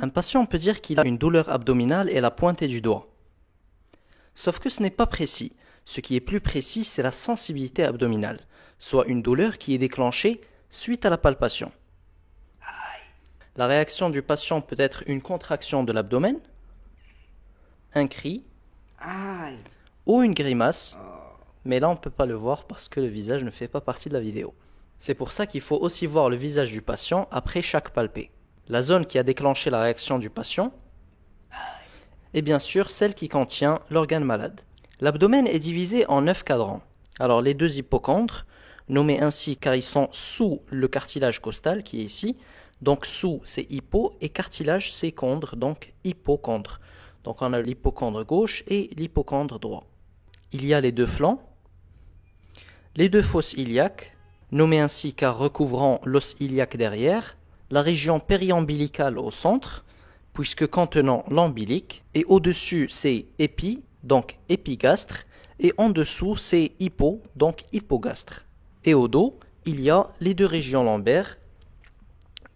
Un patient peut dire qu'il a une douleur abdominale et la pointe du doigt. Sauf que ce n'est pas précis. Ce qui est plus précis, c'est la sensibilité abdominale, soit une douleur qui est déclenchée suite à la palpation. La réaction du patient peut être une contraction de l'abdomen, un cri ou une grimace, mais là on ne peut pas le voir parce que le visage ne fait pas partie de la vidéo. C'est pour ça qu'il faut aussi voir le visage du patient après chaque palpé. La zone qui a déclenché la réaction du patient est bien sûr celle qui contient l'organe malade. L'abdomen est divisé en 9 cadrans. Alors les deux hypochondres, nommés ainsi car ils sont sous le cartilage costal qui est ici, donc sous c'est hypo et cartilage c'est chondre, donc hypochondre. Donc on a l'hypochondre gauche et l'hypochondre droit. Il y a les deux flancs, les deux fosses iliaques, nommées ainsi car recouvrant l'os iliaque derrière, la région périombilicale au centre, puisque contenant l'ombilic, et au-dessus c'est épi, donc épigastre, et en dessous c'est hypo, donc hypogastre. Et au dos, il y a les deux régions lombaires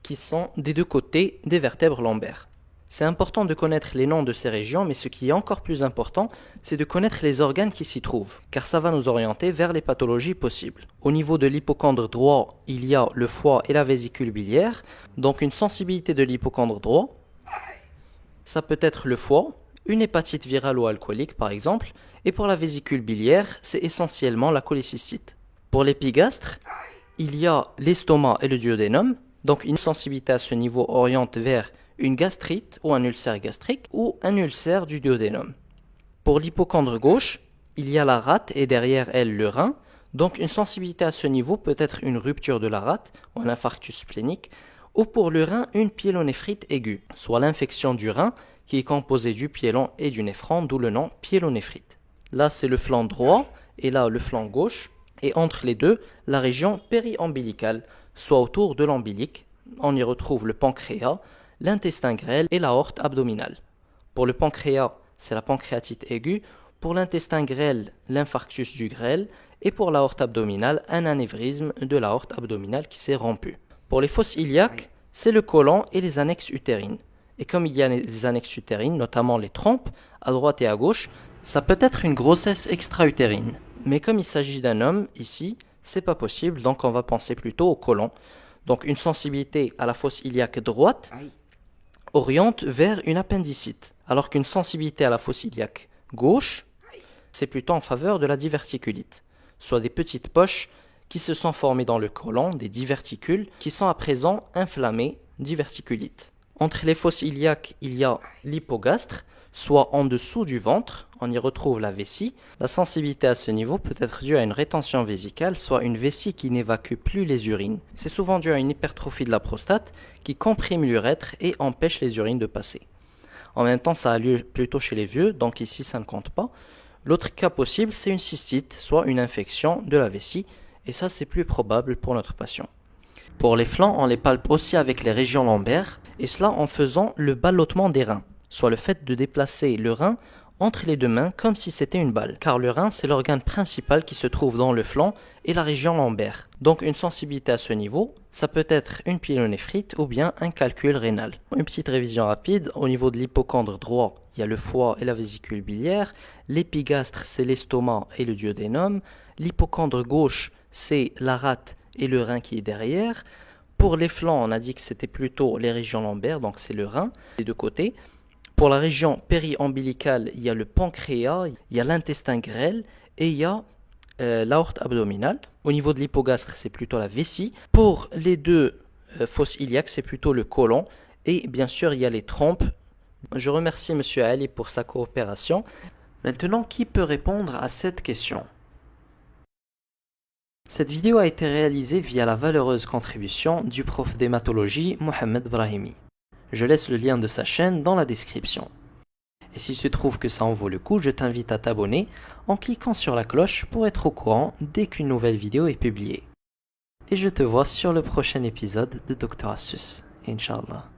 qui sont des deux côtés des vertèbres lombaires. C'est important de connaître les noms de ces régions, mais ce qui est encore plus important, c'est de connaître les organes qui s'y trouvent, car ça va nous orienter vers les pathologies possibles. Au niveau de l'hypochondre droit, il y a le foie et la vésicule biliaire, donc une sensibilité de l'hypochondre droit, ça peut être le foie, une hépatite virale ou alcoolique par exemple, et pour la vésicule biliaire, c'est essentiellement la cholécystite. Pour l'épigastre, il y a l'estomac et le duodénum, donc une sensibilité à ce niveau oriente vers une gastrite ou un ulcère gastrique ou un ulcère du duodénum. Pour l'hypochondre gauche, il y a la rate et derrière elle le rein, donc une sensibilité à ce niveau peut être une rupture de la rate ou un infarctus splénique, ou pour le rein une pyélonéphrite aiguë, soit l'infection du rein qui est composée du pyélon et du néphron, d'où le nom pyélonéphrite. Là c'est le flanc droit et là le flanc gauche, et entre les deux, la région périombilicale, soit autour de l'ombilic, on y retrouve le pancréas, l'intestin grêle et l'aorte abdominale. Pour le pancréas, c'est la pancréatite aiguë, pour l'intestin grêle, l'infarctus du grêle, et pour l'aorte abdominale, un anévrisme de l'aorte abdominale qui s'est rompu. Pour les fosses iliaques, c'est le côlon et les annexes utérines. Et comme il y a les annexes utérines, notamment les trompes, à droite et à gauche, ça peut être une grossesse extra-utérine. Mais comme il s'agit d'un homme, ici, c'est pas possible, donc on va penser plutôt au côlon. Donc une sensibilité à la fosse iliaque droite oriente vers une appendicite, alors qu'une sensibilité à la fosse iliaque gauche, c'est plutôt en faveur de la diverticulite, soit des petites poches qui se sont formées dans le côlon, des diverticules, qui sont à présent inflammés, diverticulite. Entre les fosses iliaques, il y a l'hypogastre, soit en dessous du ventre, on y retrouve la vessie. La sensibilité à ce niveau peut être due à une rétention vésicale, soit une vessie qui n'évacue plus les urines. C'est souvent dû à une hypertrophie de la prostate qui comprime l'urètre et empêche les urines de passer. En même temps, ça a lieu plutôt chez les vieux, donc ici ça ne compte pas. L'autre cas possible, c'est une cystite, soit une infection de la vessie, et ça c'est plus probable pour notre patient. Pour les flancs, on les palpe aussi avec les régions lombaires, et cela en faisant le ballottement des reins, soit le fait de déplacer le rein entre les deux mains comme si c'était une balle, car le rein c'est l'organe principal qui se trouve dans le flanc et la région lombaire. Donc une sensibilité à ce niveau, ça peut être une pyélonéphrite ou bien un calcul rénal. Une petite révision rapide, au niveau de l'hypochondre droit, il y a le foie et la vésicule biliaire, l'épigastre c'est l'estomac et le duodénum, l'hypochondre gauche c'est la rate et le rein qui est derrière. Pour les flancs, on a dit que c'était plutôt les régions lombaires, donc c'est le rein, des deux côtés. Pour la région périombilicale, il y a le pancréas, il y a l'intestin grêle et il y a l'aorte abdominale. Au niveau de l'hypogastre, c'est plutôt la vessie. Pour les deux fosses iliaques, c'est plutôt le côlon. Et bien sûr, il y a les trompes. Je remercie M. Ali pour sa coopération. Maintenant, qui peut répondre à cette question ? Cette vidéo a été réalisée via la valeureuse contribution du prof d'hématologie Mohamed Brahimi. Je laisse le lien de sa chaîne dans la description. Et si tu trouves que ça en vaut le coup, je t'invite à t'abonner en cliquant sur la cloche pour être au courant dès qu'une nouvelle vidéo est publiée. Et je te vois sur le prochain épisode de Dr Asus, Inch'Allah.